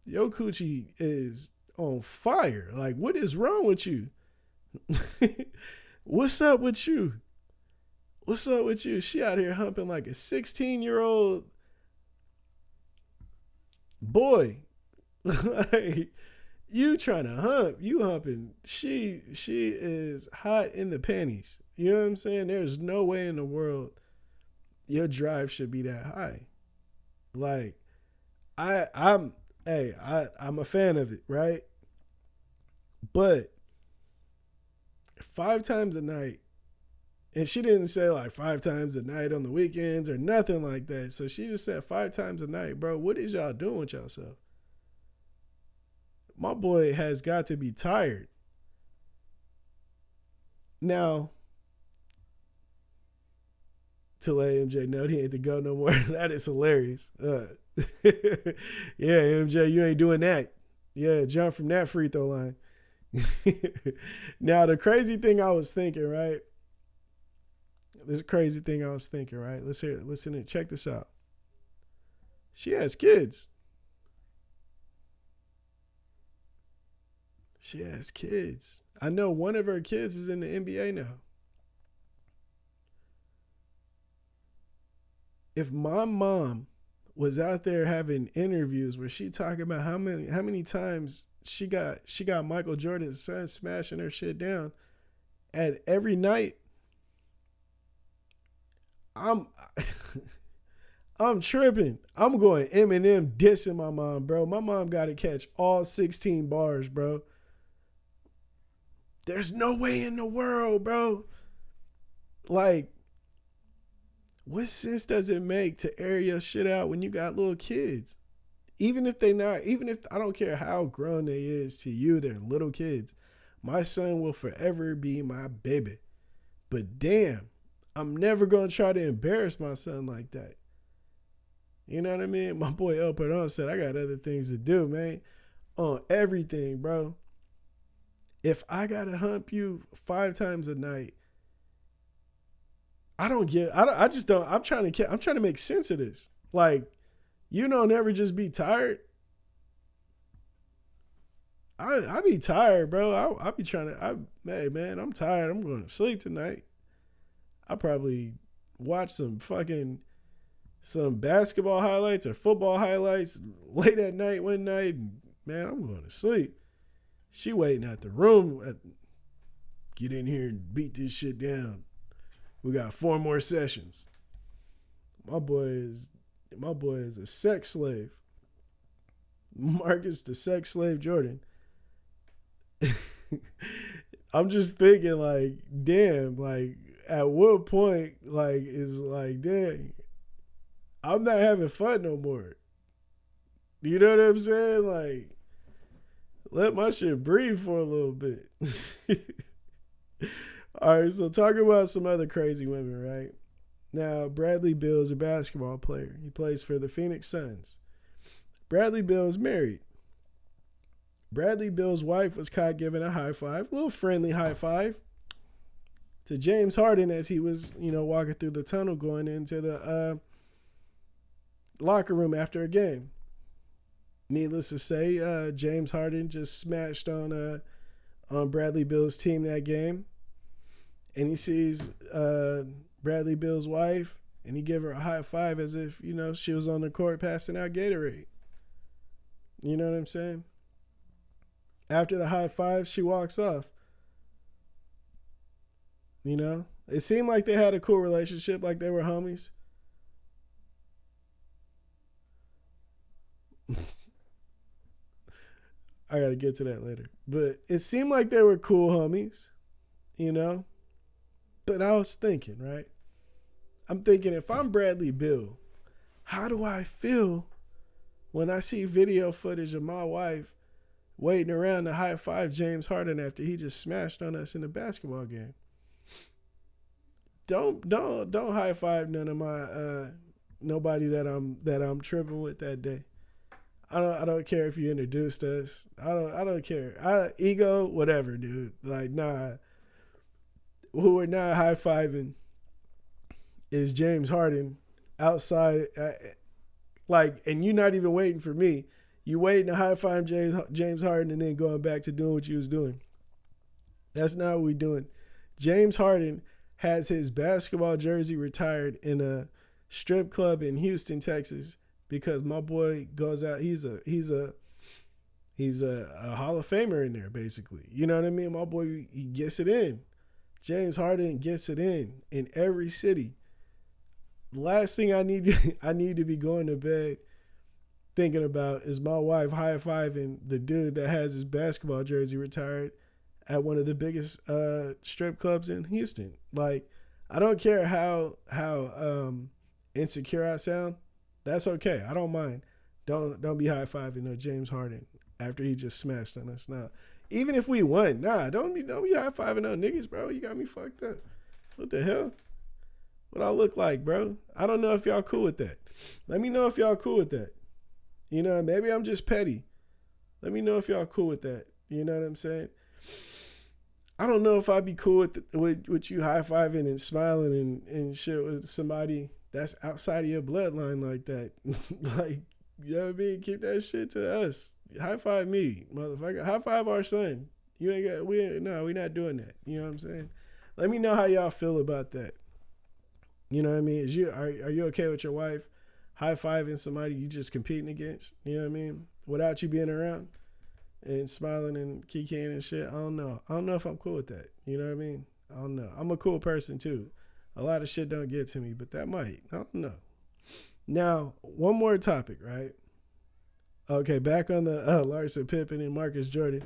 Yo coochie is on fire. Like, what is wrong with you? What's up with you? What's up with you? She out here humping like a 16-year-old boy. Like, you trying to hump. You humping. She is hot in the panties. You know what I'm saying? There's no way in the world your drive should be that high. Like, I'm a fan of it, right? But 5 times a night, and she didn't say like 5 times a night on the weekends or nothing like that. So she just said 5 times a night. Bro, what is y'all doing with yourself? My boy has got to be tired. Now, to let MJ know he ain't to go no more. That is hilarious. Yeah, MJ, you ain't doing that. Yeah, jump from that free throw line. Now, the crazy thing I was thinking, right? There's a crazy thing I was thinking, right? Let's hear it. Listen and check this out. She has kids. She has kids. I know one of her kids is in the NBA now. If my mom was out there having interviews where she talking about how many times she got Michael Jordan's son smashing her shit down at every night, I'm tripping. I'm going Eminem dissing my mom, bro. My mom got to catch all 16 bars, bro. There's no way in the world, bro. Like, what sense does it make to air your shit out when you got little kids? Even if I don't care how grown they is to you, they're little kids. My son will forever be my baby. But damn, I'm never going to try to embarrass my son like that. You know what I mean? My boy El Perón said, I got other things to do, man. On everything, bro. If I got to hump you 5 times a night, I'm trying to make sense of this. Like, you don't never just be tired. I be tired, bro. I be trying to, hey man, I'm tired. I'm going to sleep tonight. I probably watch some basketball highlights or football highlights late at night one night, and man, I'm going to sleep. She waiting at the room. Get in here and beat this shit down. We got 4 more sessions. My boy is a sex slave. Marcus the sex slave Jordan. I'm just thinking like, damn, like at what point, like, is like, dang, I'm not having fun no more. You know what I'm saying? Like, let my shit breathe for a little bit. All right, so talking about some other crazy women, right? Now, Bradley Beal is a basketball player. He plays for the Phoenix Suns. Bradley Beal is married. Bradley Beal's wife was caught giving a high five, a little friendly high five, to James Harden as he was, walking through the tunnel going into the locker room after a game. Needless to say, James Harden just smashed on Bradley Beal's team that game. And he sees Bradley Beal's wife, and he gave her a high five as if, she was on the court passing out Gatorade. You know what I'm saying? After the high five, she walks off. It seemed like they had a cool relationship, like they were homies. I gotta get to that later. But it seemed like they were cool homies, But I was thinking, right? I'm thinking, if I'm Bradley Beal, how do I feel when I see video footage of my wife waiting around to high five James Harden after he just smashed on us in the basketball game? Don't high five none of my nobody that I'm tripping with that day. I don't care if you introduced us. I don't care. Ego, whatever, dude. Like, nah. Who we're not high fiving is James Harden outside. And you're not even waiting for me. You waiting to high five James Harden and then going back to doing what you was doing. That's not what we're doing. James Harden has his basketball jersey retired in a strip club in Houston, Texas, because my boy goes out. He's a Hall of Famer in there, basically. You know what I mean? My boy, he gets it in. James Harden gets it in every city. The last thing I need to be going to bed thinking about is my wife high-fiving the dude that has his basketball jersey retired at one of the biggest strip clubs in Houston. Like, I don't care how insecure I sound. That's okay. I don't mind. Don't be high-fiving no James Harden after he just smashed on us. Now, even if we won, don't be high-fiving no niggas, bro. You got me fucked up. What the hell? What I look like, bro? I don't know if y'all cool with that. Let me know if y'all cool with that. Maybe I'm just petty. Let me know if y'all cool with that. You know what I'm saying? I don't know if I'd be cool with you high-fiving and smiling and shit with somebody that's outside of your bloodline like that. Like, you know what I mean? Keep that shit to us. High five me, motherfucker. High five our son. We're not doing that. You know what I'm saying? Let me know how y'all feel about that. You know what I mean? Are you okay with your wife high fiving somebody you just competing against? You know what I mean? Without you being around and smiling and kikiing and shit. I don't know. I don't know if I'm cool with that. You know what I mean? I don't know. I'm a cool person too. A lot of shit don't get to me, but that might. I don't know. Now, one more topic, right? Okay, back on the Larson Pippen and Marcus Jordan.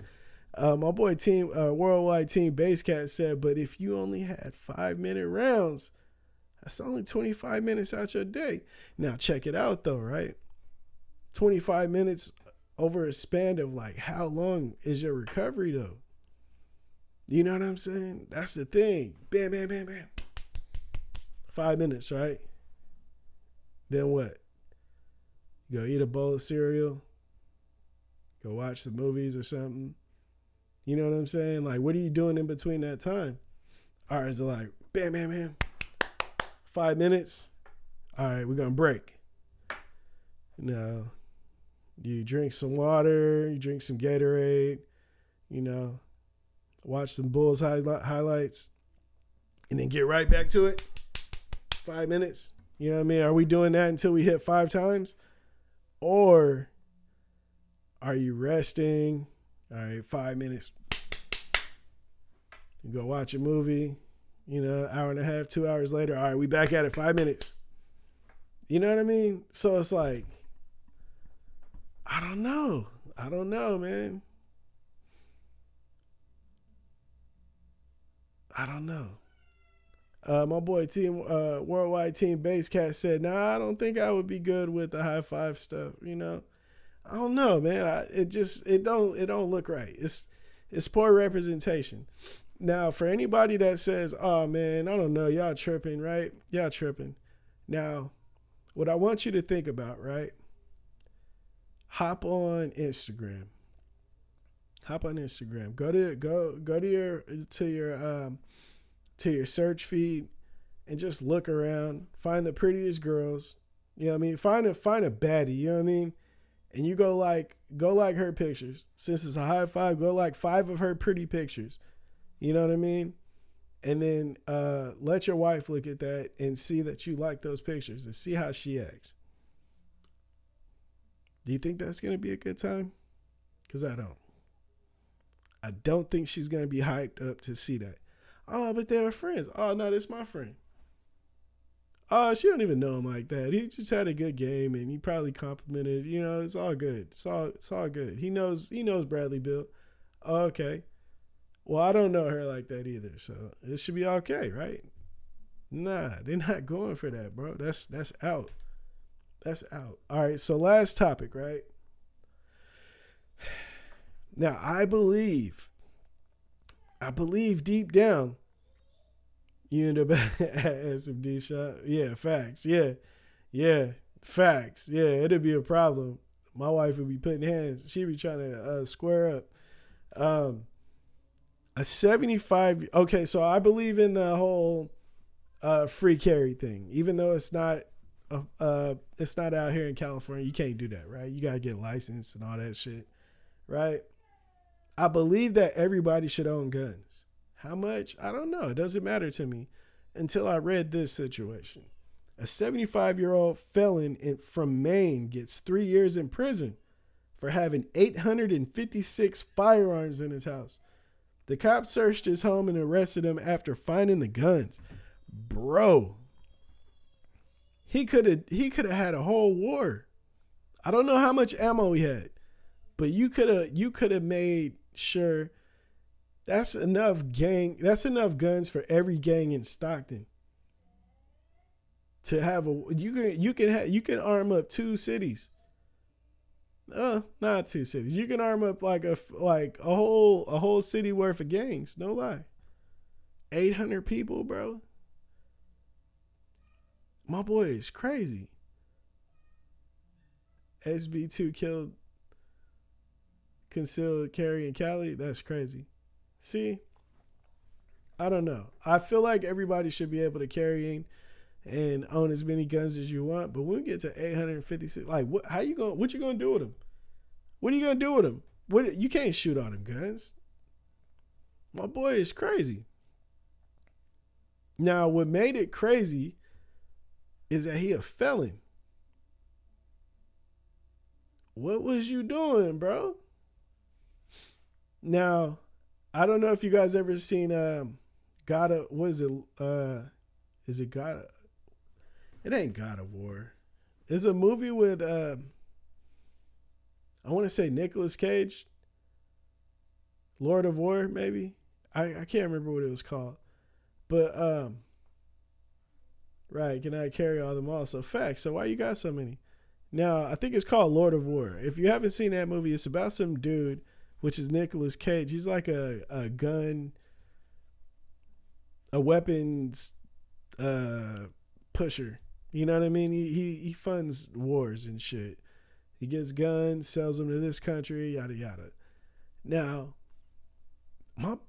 My boy Worldwide Team Basecat said, but if you only had 5-minute rounds, that's only 25 minutes out your day. Now, check it out, though, right? 25 minutes over a span of, like, how long is your recovery, though? You know what I'm saying? That's the thing. Bam, bam, bam, bam. 5 minutes, right? Then what? You go eat a bowl of cereal. Go watch the movies or something. You know what I'm saying? Like, what are you doing in between that time? All right, is it like, bam, bam, bam. 5 minutes. All right, we're going to break. No. You drink some water. You drink some Gatorade. Watch some Bulls highlights. And then get right back to it. 5 minutes. You know what I mean? Are we doing that until we hit 5 times? Or are you resting? All right, 5 minutes. You go watch a movie, hour and a half, 2 hours later. All right, we back at it, 5 minutes. You know what I mean? So it's like, I don't know, man. I don't know. My boy Team Worldwide Team Base Cat said, "Nah, I don't think I would be good with the high five stuff. You know, I don't know, man. It don't look right. It's poor representation." Now, for anybody that says, "Oh man, I don't know, y'all tripping, right? Y'all tripping." Now, what I want you to think about, right? Hop on Instagram. Go to your search feed and just look around. Find the prettiest girls. You know what I mean? Find a baddie. You know what I mean? And you go like her pictures. Since it's a high five, go like 5 of her pretty pictures. You know what I mean? And then let your wife look at that and see that you like those pictures and see how she acts. Do you think that's going to be a good time? Because I don't. I don't think she's going to be hyped up to see that. Oh, but they were friends. Oh, no, that's my friend. Oh, she don't even know him like that. He just had a good game and he probably complimented. You know, it's all good. It's all good. He knows Bradley Beal. Oh, okay. Well, I don't know her like that either, so it should be okay, right? Nah, they're not going for that, bro. That's out. That's out. All right, so last topic, right? Now, I believe deep down, you end up at SMD shot. Yeah, facts. Yeah, facts. Yeah, it'd be a problem. My wife would be putting hands. She'd be trying to square up. A 75. Okay, so I believe in the whole free carry thing. Even though it's not out here in California, you can't do that, right? You gotta get licensed and all that shit, right? I believe that everybody should own guns. How much? I don't know. It doesn't matter to me until I read this situation. A 75-year-old felon from Maine gets 3 years in prison for having 856 firearms in his house. The cops searched his home and arrested him after finding the guns. Bro, he could have had a whole war. I don't know how much ammo he had, but you could have made sure that's enough guns for every gang in Stockton to have you can arm up 2 cities. Not 2 cities. You can arm up like a whole city worth of gangs. No lie. 800 people, bro. My boy is crazy. SB2 killed concealed carry in Cali. That's crazy. See, I don't know. I feel like everybody should be able to carry and own as many guns as you want, but when we get to 856, like what you gonna do with them? What are you gonna do with them? You can't shoot all them guns. My boy is crazy. Now, what made it crazy is that he a felon. What was you doing, bro? Now, I don't know if you guys ever seen God of, what is it? Is it God? It ain't God of War. It's a movie with I want to say Nicolas Cage. Lord of War, maybe. I can't remember what it was called. But right, can I carry all them all? So facts. So why you got so many? Now, I think it's called Lord of War. If you haven't seen that movie, it's about some dude, which is Nicolas Cage. He's like a weapons pusher. You know what I mean? He funds wars and shit. He gets guns, sells them to this country, yada yada. Now,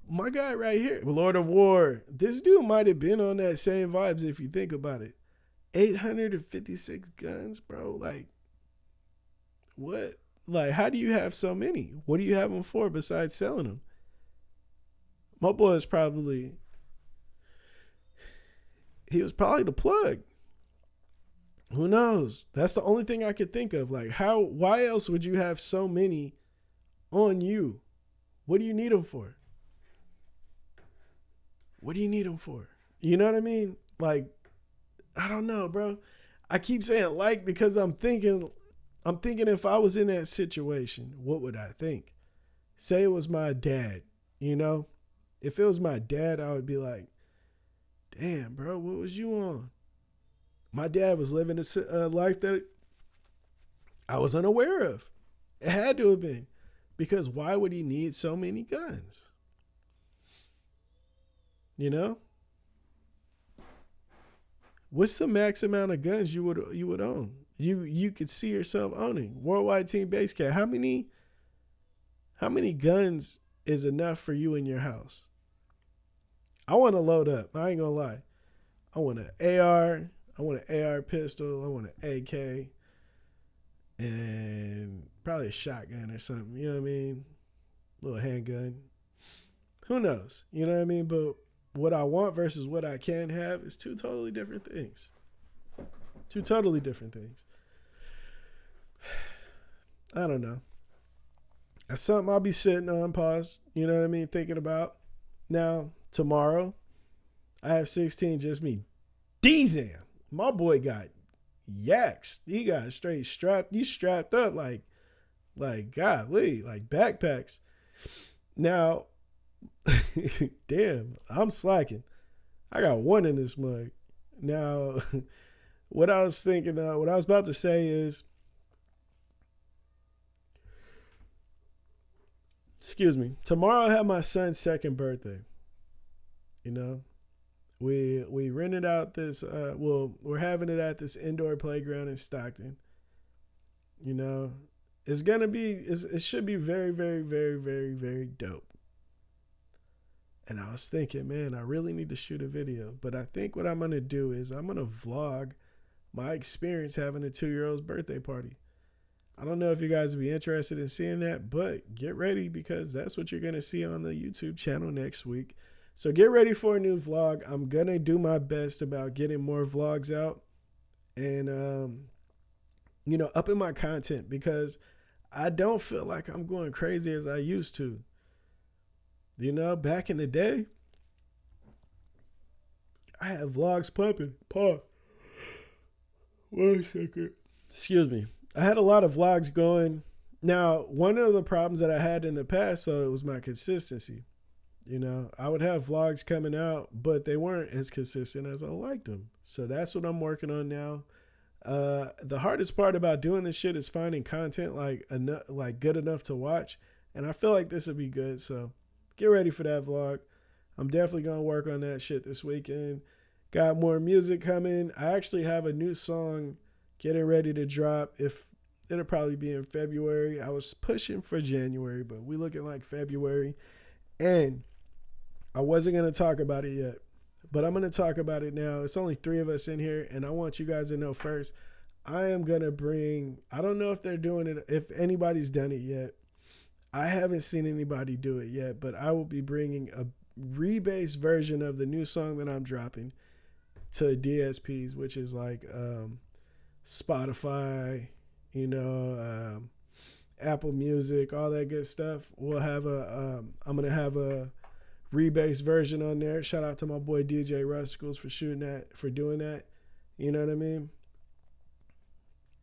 my guy right here, Lord of War, this dude might have been on that same vibes if you think about it. 856 guns, bro. Like, what? Like, how do you have so many? What do you have them for besides selling them? My boy is he was probably the plug. Who knows? That's the only thing I could think of. Like, why else would you have so many on you? What do you need them for? What do you need them for? You know what I mean? Like, I don't know, bro. I keep saying because I'm thinking if I was in that situation, what would I think? Say it was my dad, you know? If it was my dad, I would be like, Damn, bro, what was you on? My dad was living a life that I was unaware of. It had to have been. Because why would he need so many guns? You know? What's the max amount of guns you would own? You could see yourself owning. Worldwide Team Base Cat. How many guns is enough for you in your house? I want to load up. I ain't gonna lie. I want an AR. I want an AR pistol. I want an AK. And probably a shotgun or something. You know what I mean? Little handgun. Who knows? You know what I mean? But what I want versus what I can have is two totally different things. Two totally different things. I don't know. That's something I'll be sitting on, pause. You know what I mean? Thinking about. Now, tomorrow, I have 16, just me. D-Zam. My boy got yaks. He got straight strapped. You strapped up like golly, like backpacks. Now, damn, I'm slacking. I got one in this mug. Now, what I was thinking, what I was about to say is, excuse me, tomorrow I have my son's second birthday. You know, we rented out this, we're having it at this indoor playground in Stockton. You know, it's going to be, it should be very, very, very, very, very dope. And I was thinking, man, I really need to shoot a video. But I think what I'm going to do is I'm going to vlog my experience having a 2-year-old's birthday party. I don't know if you guys would be interested in seeing that, but get ready because that's what you're going to see on the YouTube channel next week. So get ready for a new vlog. I'm going to do my best about getting more vlogs out and, you know, upping my content because I don't feel like I'm going crazy as I used to. You know, back in the day, I had vlogs pumping. Pause. 1 second. Excuse me. I had a lot of vlogs going. Now, one of the problems that I had in the past, though, it was my consistency. You know, I would have vlogs coming out, but they weren't as consistent as I liked them. So that's what I'm working on now. The hardest part about doing this shit is finding content like good enough to watch. And I feel like this would be good. So get ready for that vlog. I'm definitely going to work on that shit this weekend. Got more music coming. I actually have a new song getting ready to drop. It'll probably be in February. I was pushing for January, but we looking like February. And I wasn't going to talk about it yet, but I'm going to talk about it now. It's only 3 of us in here, and I want you guys to know first, I am going to bring, I don't know if they're doing it, if anybody's done it yet. I haven't seen anybody do it yet, but I will be bringing a rebased version of the new song that I'm dropping to DSPs, which is like Spotify, you know, Apple Music, all that good stuff. We'll have I'm going to have a rebased version on there. Shout out to my boy DJ Rusticles for doing that. You know what I mean?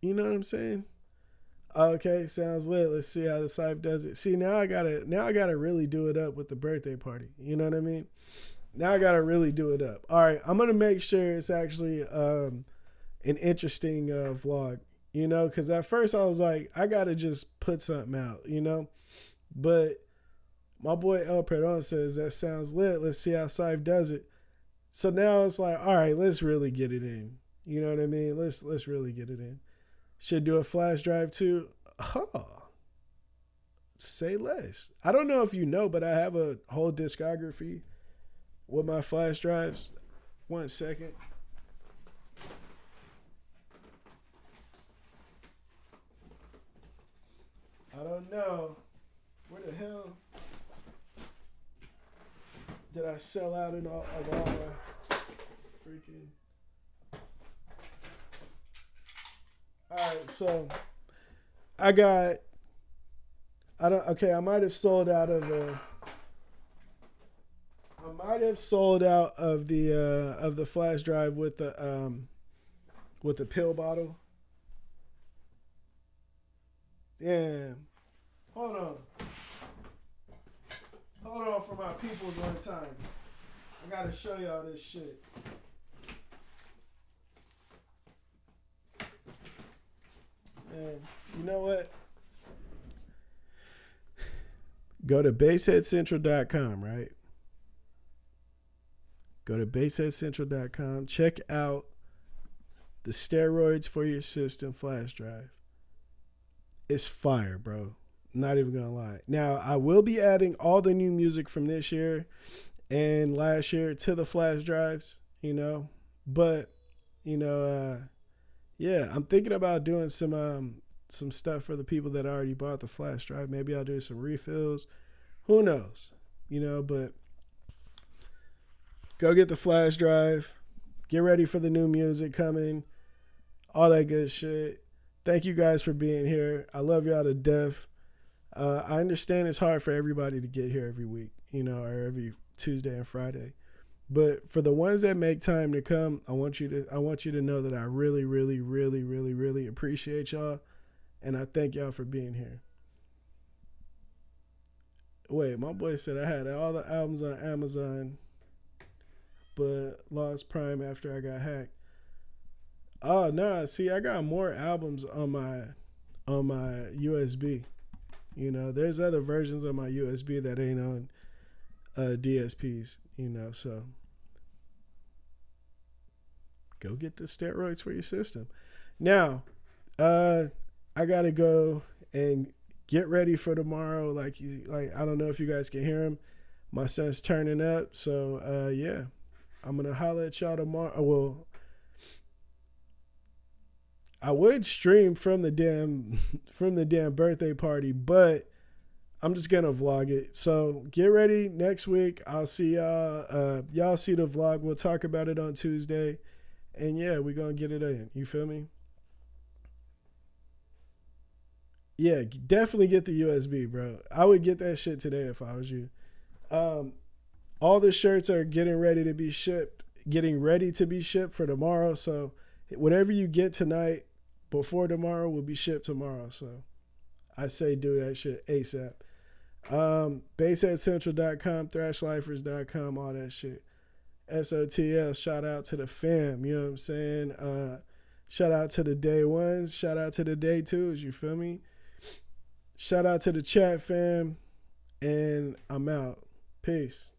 You know what I'm saying? Okay, sounds lit. Let's see how the Cypher does it. See, now I gotta really do it up with the birthday party. You know what I mean? Now I gotta really do it up. All right, I'm gonna make sure it's actually an interesting vlog. You know, because at first I was like, I gotta just put something out. You know, but my boy El Perdon says that sounds lit. Let's see how Cypher does it. So now it's like, all right, let's really get it in. You know what I mean? Let's really get it in. Should do a flash drive too. Say less. I don't know if you know, but I have a whole discography with my flash drives. 1 second. I don't know. Where the hell did I sell out of all my freaking... Alright, so I might have sold out of the flash drive with the pill bottle. Damn. Hold on for my people one time. I gotta show y'all this shit. Man, you know what? Go to baseheadcentral.com, right? Go to baseheadcentral.com. Check out the steroids for your system flash drive. It's fire, bro. Not even gonna lie. Now, I will be adding all the new music from this year and last year to the flash drives, But, yeah, I'm thinking about doing some stuff for the people that already bought the flash drive. Maybe I'll do some refills. Who knows? But go get the flash drive. Get ready for the new music coming. All that good shit. Thank you guys for being here. I love y'all to death. I understand it's hard for everybody to get here every week, or every Tuesday and Friday. But for the ones that make time to come, I want you to know that I really, really, really, really, really appreciate y'all. And I thank y'all for being here. Wait, my boy said I had all the albums on Amazon, but lost Prime after I got hacked. Oh, nah, see, I got more albums on my USB. There's other versions of my USB that ain't on DSPs, so go get the steroids for your system. Now, I gotta go and get ready for tomorrow. Like I don't know if you guys can hear him. My son's turning up, so yeah, I'm gonna holler at y'all tomorrow. Well, I would stream from the damn birthday party, but I'm just gonna vlog it. So get ready next week. I'll see y'all. Y'all see the vlog. We'll talk about it on Tuesday, and yeah, we're gonna get it in. You feel me? Yeah, definitely get the USB, bro. I would get that shit today if I was you. All the shirts are getting ready to be shipped for tomorrow. So whatever you get tonight before tomorrow will be shipped tomorrow. So I say do that shit ASAP. Baseheadcentral.com, thrashlifers.com, all that shit. SOTL, shout out to the fam, you know what I'm saying? Shout out to the day ones, shout out to the day twos, you feel me? Shout out to the chat fam, and I'm out. Peace.